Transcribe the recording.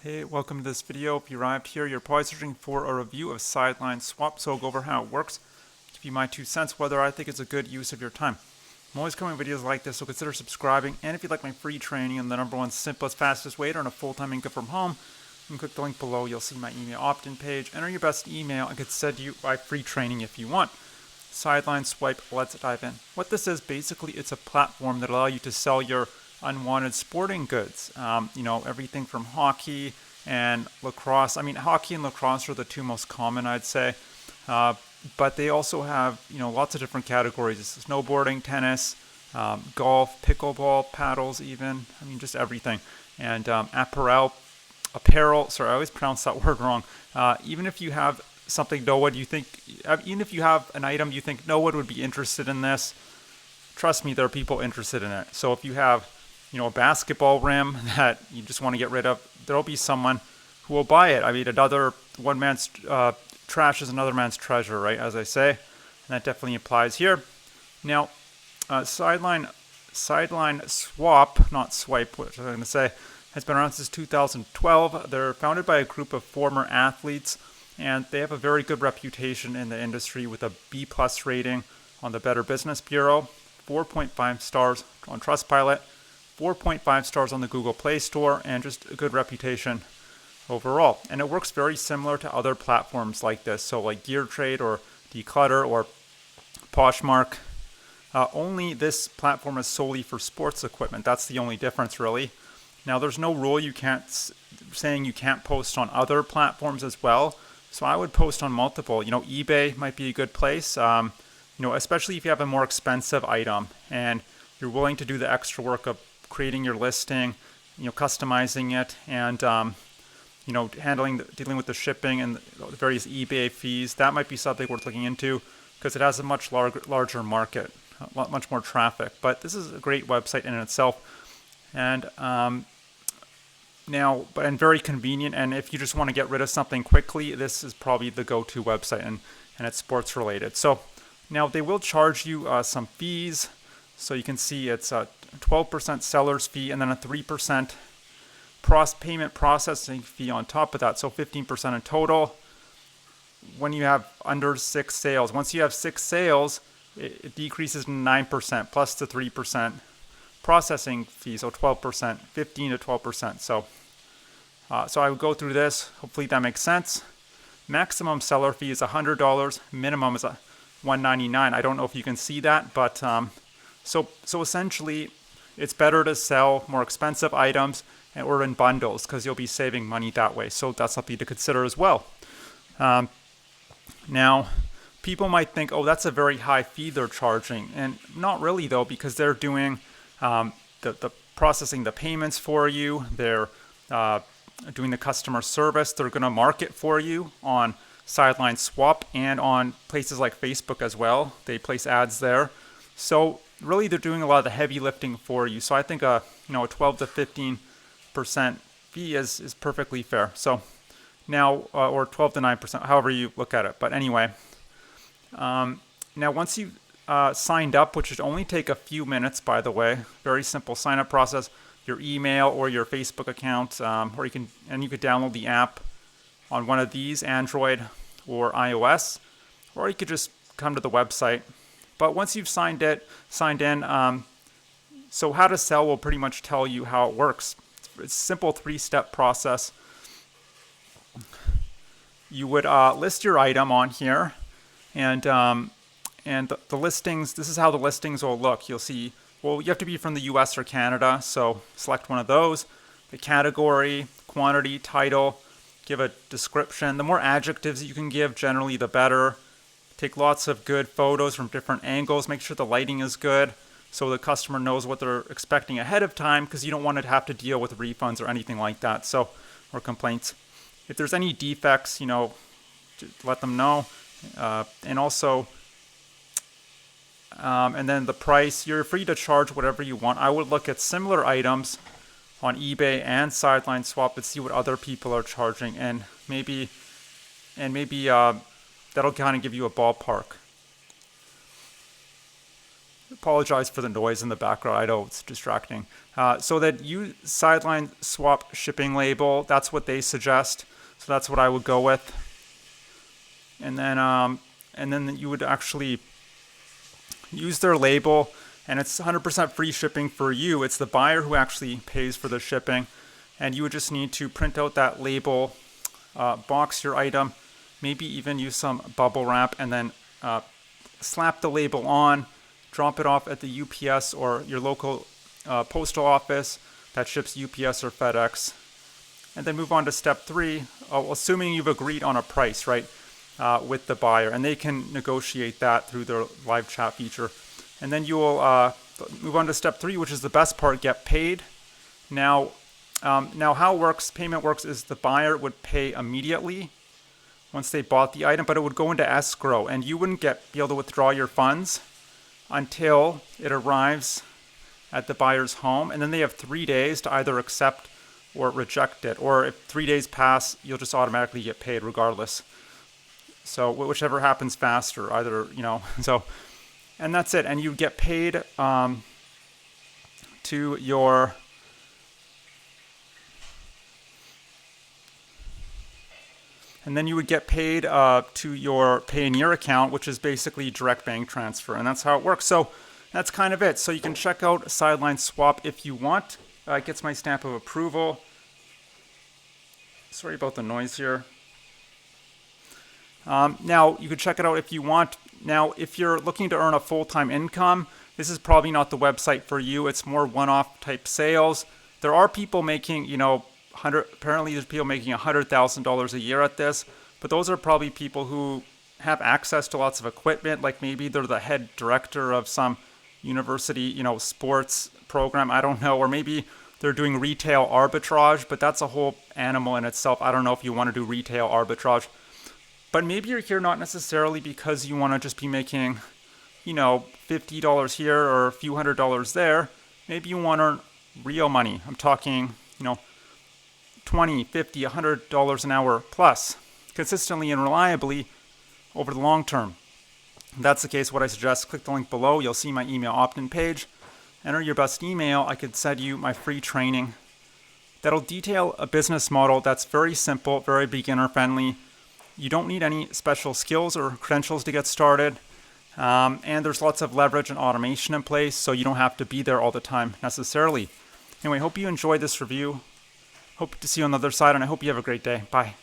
Hey, welcome to this video. If you arrived here, you're probably searching for a review of Sideline Swap, so I'll go over how it works, give you my 2 cents, whether I think it's a good use of your time. I'm always coming with videos like this, so consider subscribing, and if you'd like my free training and the #1 simplest, fastest way to earn a full-time income from home, you can click the link below. You'll see my email opt-in page. Enter your best email and get sent you my free training if you want. Sideline Swipe, let's dive in. What this is, basically, it's a platform that allows you to sell your unwanted sporting goods. Everything from hockey and lacrosse. I mean, hockey and lacrosse are the two most common, I'd say. But they also have, lots of different categories. It's snowboarding, tennis, golf, pickleball, paddles even. I mean, just everything. And apparel, sorry, I always pronounce that word wrong. Even if you have something even if you have an item you think no one would be interested in this, trust me, there are people interested in it. So if you have, a basketball rim that you just want to get rid of, there'll be someone who will buy it. I mean, one man's trash is another man's treasure, right? As I say, and that definitely applies here. Now, Sideline Swap, not Swipe, which I'm going to say, has been around since 2012. They're founded by a group of former athletes, and they have a very good reputation in the industry with a B+ rating on the Better Business Bureau, 4.5 stars on Trustpilot, 4.5 stars on the Google Play Store, and just a good reputation overall. And it works very similar to other platforms like this, so like Gear Trade or Declutter or Poshmark. Only this platform is solely for sports equipment. That's the only difference, really. Now, there's no rule saying you can't post on other platforms as well. So I would post on multiple. eBay might be a good place. Especially if you have a more expensive item and you're willing to do the extra work of creating your listing, customizing it, and dealing with the shipping and the various eBay fees. That might be something worth looking into because it has a much larger market, much more traffic. But this is a great website in itself, and very convenient. And if you just want to get rid of something quickly, this is probably the go-to website, and it's sports related. So now they will charge you some fees. So you can see it's a 12% seller's fee and then a 3% payment processing fee on top of that. So 15% in total when you have under 6 sales. Once you have 6 sales, it decreases to 9% plus the 3% processing fee. So 12%, 15 to 12%. So I would go through this. Hopefully that makes sense. Maximum seller fee is $100. Minimum is $199. I don't know if you can see that, but so essentially, it's better to sell more expensive items or in bundles because you'll be saving money that way. So that's something to consider as well. Now, people might think, oh, that's a very high fee they're charging, and not really though, because they're doing the processing the payments for you. They're doing the customer service. They're going to market for you on Sideline Swap and on places like Facebook as well. They place ads there. So really, they're doing a lot of the heavy lifting for you. So I think a 12 to 15% fee is perfectly fair. So now, or 12 to 9%, however you look at it. But anyway, now once you've signed up, which should only take a few minutes, by the way, very simple sign up process. Your email or your Facebook account, or you could download the app on one of these, Android or iOS, or you could just come to the website. But once you've signed in, so how to sell will pretty much tell you how it works. It's a simple 3-step process. You would list your item on here, and the listings. This is how the listings will look. You'll see. Well, you have to be from the U.S. or Canada, so select one of those. The category, quantity, title, give a description. The more adjectives you can give, generally, the better. Take lots of good photos from different angles. Make sure the lighting is good so the customer knows what they're expecting ahead of time, because you don't want to have to deal with refunds or anything like that, or complaints. If there's any defects, let them know. And also, and then the price, you're free to charge whatever you want. I would look at similar items on eBay and Sideline Swap and see what other people are charging, and maybe that'll kind of give you a ballpark. Apologize for the noise in the background. I know it's distracting. So that you Sideline swap shipping label, that's what they suggest. So that's what I would go with. And then you would actually use their label, and it's 100% free shipping for you. It's the buyer who actually pays for the shipping, and you would just need to print out that label, box your item, maybe even use some bubble wrap, and then slap the label on, drop it off at the UPS or your local postal office that ships UPS or FedEx, and then move on to step 3, assuming you've agreed on a price, right, with the buyer, and they can negotiate that through their live chat feature. And then you will move on to step 3, which is the best part: get paid. Now how it works, payment works, is the buyer would pay immediately once they bought the item, but it would go into escrow, and you wouldn't be able to withdraw your funds until it arrives at the buyer's home, and then they have 3 days to either accept or reject it. Or if 3 days pass, you'll just automatically get paid regardless. So whichever happens faster, either, so, and that's it. And you get paid to your And then you would get paid to your Payoneer account, which is basically direct bank transfer. And that's how it works. So that's kind of it. So you can check out Sideline Swap if you want. It gets my stamp of approval. Sorry about the noise here. Now, you can check it out if you want. Now, if you're looking to earn a full-time income, this is probably not the website for you. It's more one-off type sales. There are people making, apparently there's people making $100,000 a year at this, but those are probably people who have access to lots of equipment, like maybe they're the head director of some university, sports program, I don't know, or maybe they're doing retail arbitrage, but that's a whole animal in itself. I don't know if you want to do retail arbitrage, but maybe you're here not necessarily because you want to just be making, $50 here or a few $100s there. Maybe you want to earn real money. I'm talking, $20, $50, $100 an hour plus, consistently and reliably over the long term. If that's the case, what I suggest, click the link below. You'll see my email opt-in page. Enter your best email. I could send you my free training that'll detail a business model that's very simple, very beginner friendly. You don't need any special skills or credentials to get started. And there's lots of leverage and automation in place, so you don't have to be there all the time necessarily. Anyway, hope you enjoyed this review. Hope to see you on the other side, and I hope you have a great day. Bye.